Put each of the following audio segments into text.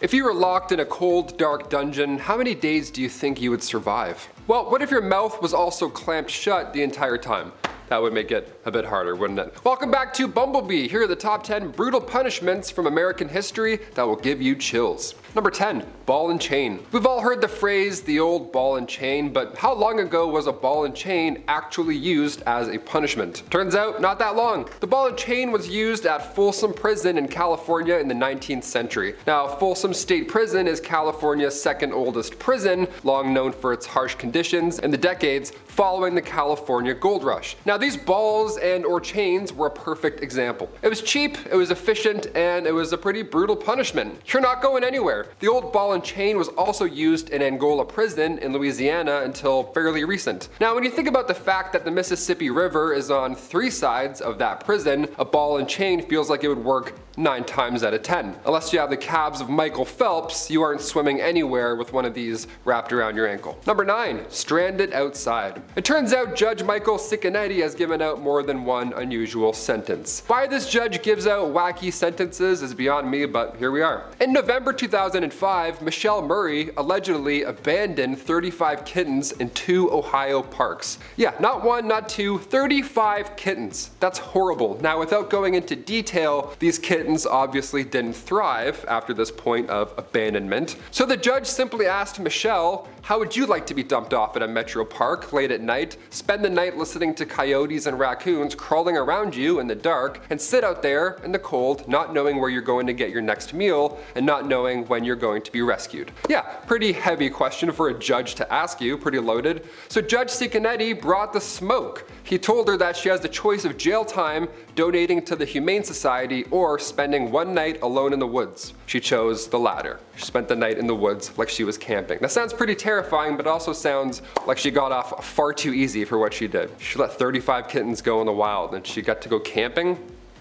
If you were locked in a cold, dark dungeon, how many days do you think you would survive? Well, what if your mouth was also clamped shut the entire time? That would make it a bit harder, wouldn't it? Welcome back to Bumblebee. Here are the top 10 brutal punishments from American history that will give you chills. Number 10, ball and chain. We've all heard the phrase, the old ball and chain, but how long ago was a ball and chain actually used as a punishment? Turns out, not that long. The ball and chain was used at Folsom Prison in California in the 19th century. Now, Folsom State Prison is California's second oldest prison, long known for its harsh conditions in the decades following the California Gold Rush. Now, these balls and or chains were a perfect example. It was cheap, it was efficient, and it was a pretty brutal punishment. You're not going anywhere. The old ball and chain was also used in Angola prison in Louisiana until fairly recent. Now, when you think about the fact that the Mississippi River is on 3 sides of that prison, a ball and chain feels like it would work 9 times out of 10. Unless you have the calves of Michael Phelps, you aren't swimming anywhere with one of these wrapped around your ankle. Number 9, stranded outside. It turns out Judge Michael Ciccinetti has given out more than one unusual sentence. Why this judge gives out wacky sentences is beyond me, but here we are. In November 2005, Michelle Murray allegedly abandoned 35 kittens in 2 Ohio parks. Yeah, not 1, not 2, 35 kittens. That's horrible. Now, without going into detail, these kittens obviously didn't thrive after this point of abandonment. So the judge simply asked Michelle, how would you like to be dumped off at a metro park late at night, spend the night listening to coyotes and raccoons crawling around you in the dark, and sit out there in the cold, not knowing where you're going to get your next meal, and not knowing when you're going to be rescued? Yeah, pretty heavy question for a judge to ask you, pretty loaded. So Judge Ciccinetti brought the smoke. He told her that she has the choice of jail time, donating to the Humane Society, or spending 1 night alone in the woods. She chose the latter. She spent the night in the woods like she was camping. That sounds pretty terrifying, but also sounds like she got off far too easy for what she did. She let 35 kittens go in the wild and she got to go camping?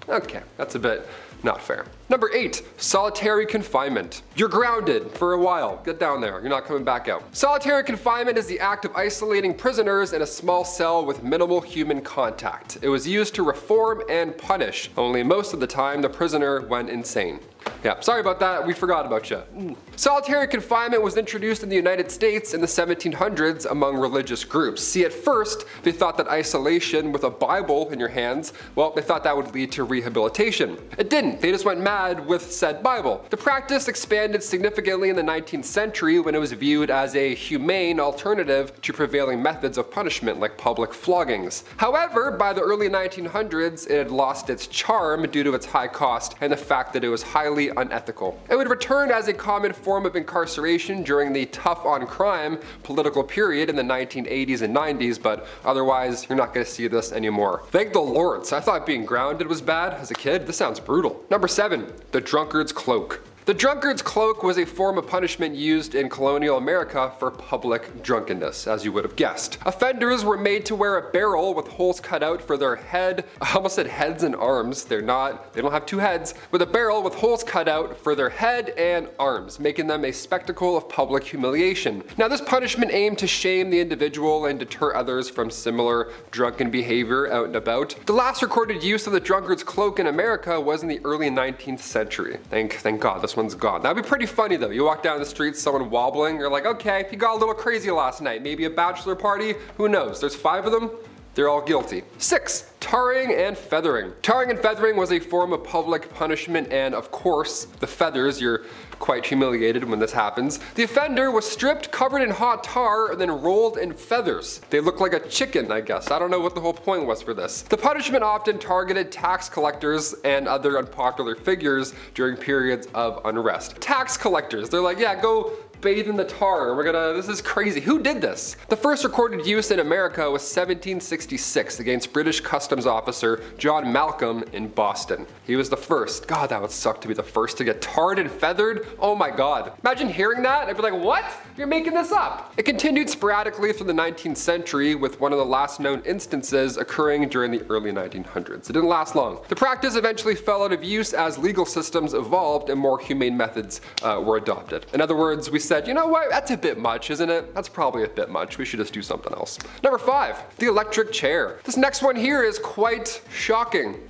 Okay, that's a bit not fair. Number 8, solitary confinement. You're grounded for a while. Get down there, you're not coming back out. Solitary confinement is the act of isolating prisoners in a small cell with minimal human contact. It was used to reform and punish, only most of the time the prisoner went insane. Yeah, sorry about that, we forgot about you. Solitary confinement was introduced in the United States in the 1700s among religious groups. See, at first, they thought that isolation with a Bible in your hands, well, they thought that would lead to rehabilitation. It didn't, they just went mad with said Bible. The practice expanded significantly in the 19th century when it was viewed as a humane alternative to prevailing methods of punishment like public floggings. However, by the early 1900s, it had lost its charm due to its high cost and the fact that it was highly unethical. It would return as a common form of incarceration during the tough on crime political period in the 1980s and 90s, but otherwise you're not going to see this anymore. Thank the Lord. I thought being grounded was bad as a kid. This sounds brutal. Number 7, the drunkard's cloak. The drunkard's cloak was a form of punishment used in colonial America for public drunkenness, as you would have guessed. Offenders were made to wear a barrel with holes cut out for their head. I almost said heads and arms. They don't have 2 heads. With a barrel with holes cut out for their head and arms, making them a spectacle of public humiliation. Now, this punishment aimed to shame the individual and deter others from similar drunken behavior out and about. The last recorded use of the drunkard's cloak in America was in the early 19th century. Thank God this one's gone. That'd be pretty funny though. You walk down the street, someone wobbling, you're like, okay, you got a little crazy last night. Maybe a bachelor party? Who knows? There's 5 of them. They're all guilty. 6, tarring and feathering. Tarring and feathering was a form of public punishment, and of course, the feathers, you're quite humiliated when this happens. The offender was stripped, covered in hot tar, and then rolled in feathers. They look like a chicken, I guess. I don't know what the whole point was for this. The punishment often targeted tax collectors and other unpopular figures during periods of unrest. Tax collectors, they're like, yeah, go bathe in the tar. This is crazy. Who did this? The first recorded use in America was 1766 against British customs officer John Malcolm in Boston. He was the first. God, that would suck to be the first to get tarred and feathered. Oh my God. Imagine hearing that. I'd be like, what? You're making this up. It continued sporadically through the 19th century, with one of the last known instances occurring during the early 1900s. It didn't last long. The practice eventually fell out of use as legal systems evolved and more humane methods were adopted. In other words, we said, you know what, that's a bit much, isn't it? That's probably a bit much. We should just do something else. Number 5, the electric chair. This next one here is quite shocking.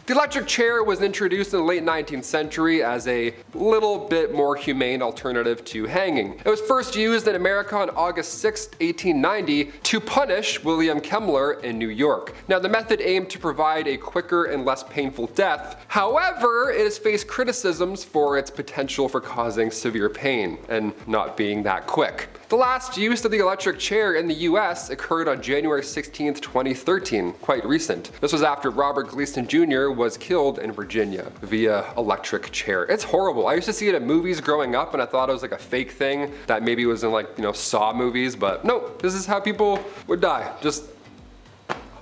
The electric chair was introduced in the late 19th century as a little bit more humane alternative to hanging. It was first used in America on August 6, 1890 to punish William Kemmler in New York. Now the method aimed to provide a quicker and less painful death. However, it has faced criticisms for its potential for causing severe pain and not being that quick. The last use of the electric chair in the US occurred on January 16, 2013, quite recent. This was after Robert Gleason Jr. was killed in Virginia via electric chair. It's horrible. I used to see it in movies growing up and I thought it was like a fake thing that maybe was in like, Saw movies, but no, this is how people would die. Just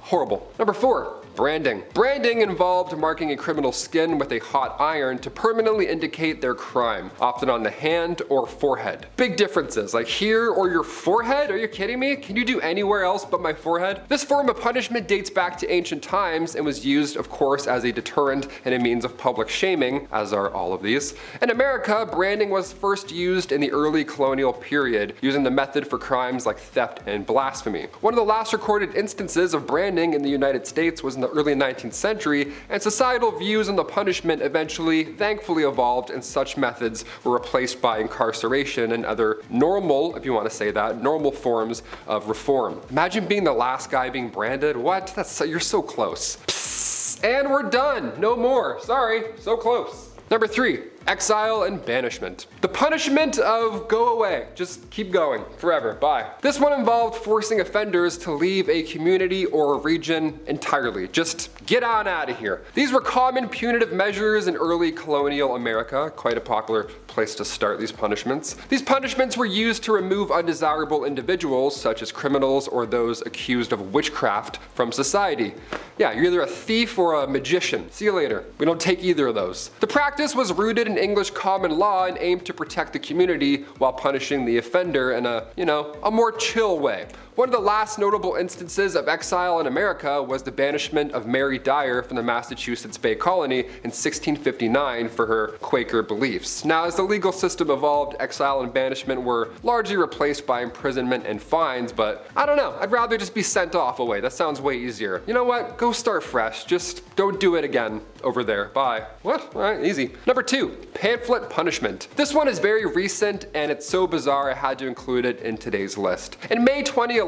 horrible. Number 4. Branding. Branding involved marking a criminal's skin with a hot iron to permanently indicate their crime, often on the hand or forehead. Big differences, like here or your forehead? Are you kidding me? Can you do anywhere else but my forehead? This form of punishment dates back to ancient times and was used, of course, as a deterrent and a means of public shaming, as are all of these. In America, branding was first used in the early colonial period, using the method for crimes like theft and blasphemy. One of the last recorded instances of branding in the United States was in the early 19th century, and societal views on the punishment eventually, thankfully, evolved, and such methods were replaced by incarceration and other normal, if you want to say that, normal forms of reform. Imagine being the last guy being branded. What? You're so close. Psst, and we're done. No more. Sorry. So close. Number 3. Exile and Banishment. The punishment of go away, just keep going, forever, bye. This one involved forcing offenders to leave a community or a region entirely. Just get on out of here. These were common punitive measures in early colonial America, quite a popular place to start these punishments. These punishments were used to remove undesirable individuals, such as criminals or those accused of witchcraft, from society. Yeah, you're either a thief or a magician. See you later. We don't take either of those. The practice was rooted in English common law and aimed to protect the community while punishing the offender in a more chill way. One of the last notable instances of exile in America was the banishment of Mary Dyer from the Massachusetts Bay Colony in 1659 for her Quaker beliefs. Now, as the legal system evolved, exile and banishment were largely replaced by imprisonment and fines, but I don't know, I'd rather just be sent off away. That sounds way easier. You know what? Go start fresh. Just don't do it again over there. Bye. What? Alright, easy. Number 2, Pamphlet Punishment. This one is very recent and it's so bizarre I had to include it in today's list. In May 2011,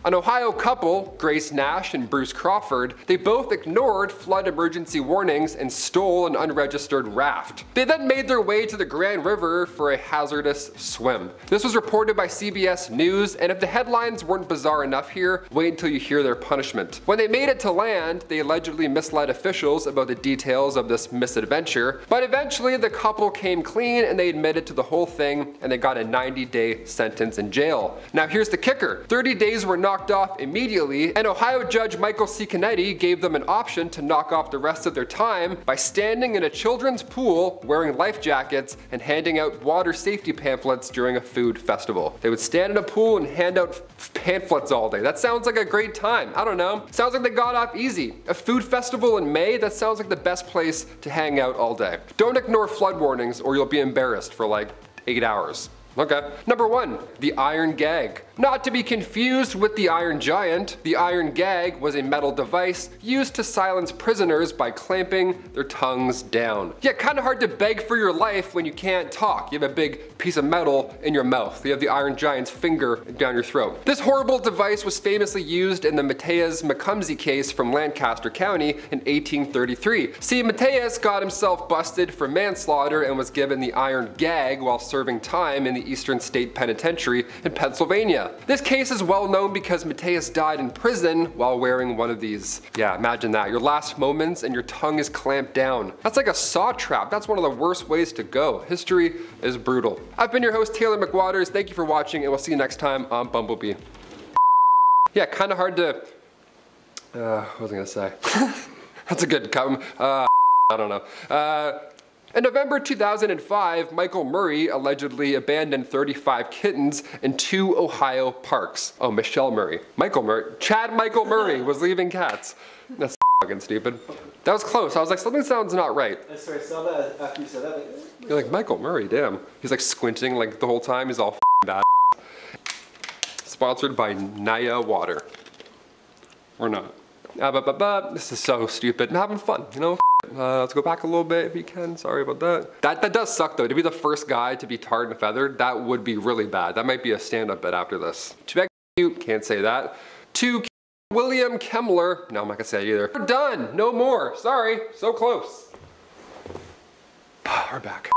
an Ohio couple, Grace Nash and Bruce Crawford, they both ignored flood emergency warnings and stole an unregistered raft. They then made their way to the Grand River for a hazardous swim. This was reported by CBS News, and if the headlines weren't bizarre enough here, wait until you hear their punishment. When they made it to land, they allegedly misled officials about the details of this misadventure, but eventually the couple came clean and they admitted to the whole thing and they got a 90-day sentence in jail. Now here's the kicker. 30 days were knocked off immediately, and Ohio Judge Michael C. Canetti gave them an option to knock off the rest of their time by standing in a children's pool, wearing life jackets, and handing out water safety pamphlets during a food festival. They would stand in a pool and hand out pamphlets all day. That sounds like a great time. I don't know. Sounds like they got off easy. A food festival in May? That sounds like the best place to hang out all day. Don't ignore flood warnings or you'll be embarrassed for like 8 hours. Okay. Number 1, the Iron Gag. Not to be confused with the Iron Giant, the Iron Gag was a metal device used to silence prisoners by clamping their tongues down. Yeah, kinda hard to beg for your life when you can't talk. You have a big piece of metal in your mouth. You have the Iron Giant's finger down your throat. This horrible device was famously used in the Matthias Macumsey case from Lancaster County in 1833. See, Matthias got himself busted for manslaughter and was given the Iron Gag while serving time in the Eastern State Penitentiary in Pennsylvania. This case is well known because Matthias died in prison while wearing one of these. Yeah, imagine that. Your last moments and your tongue is clamped down. That's like a saw trap. That's one of the worst ways to go. History is brutal. I've been your host, Taylor McWaters. Thank you for watching, and we'll see you next time on Bumblebee. Yeah, kind of hard to... what was I gonna say? That's a good comment. I don't know. In November 2005, Michael Murray allegedly abandoned 35 kittens in 2 Ohio parks. Oh, Michelle Murray. Michael Murray. Chad Michael Murray was leaving cats. That's fucking stupid. That was close. I was like, something sounds not right. I swear, I saw that after you said that. You're like, Michael Murray, damn. He's like squinting like the whole time. He's all bad. Sponsored by Naya Water. Or not. This is so stupid. I'm having fun, you know? Let's go back a little bit if you can. Sorry about that. That does suck though. To be the first guy to be tarred and feathered, that would be really bad. That might be a stand-up bit after this. To be can't say that. To William Kemmler. No, I'm not gonna say it either. We're done. No more. Sorry. So close. We're back.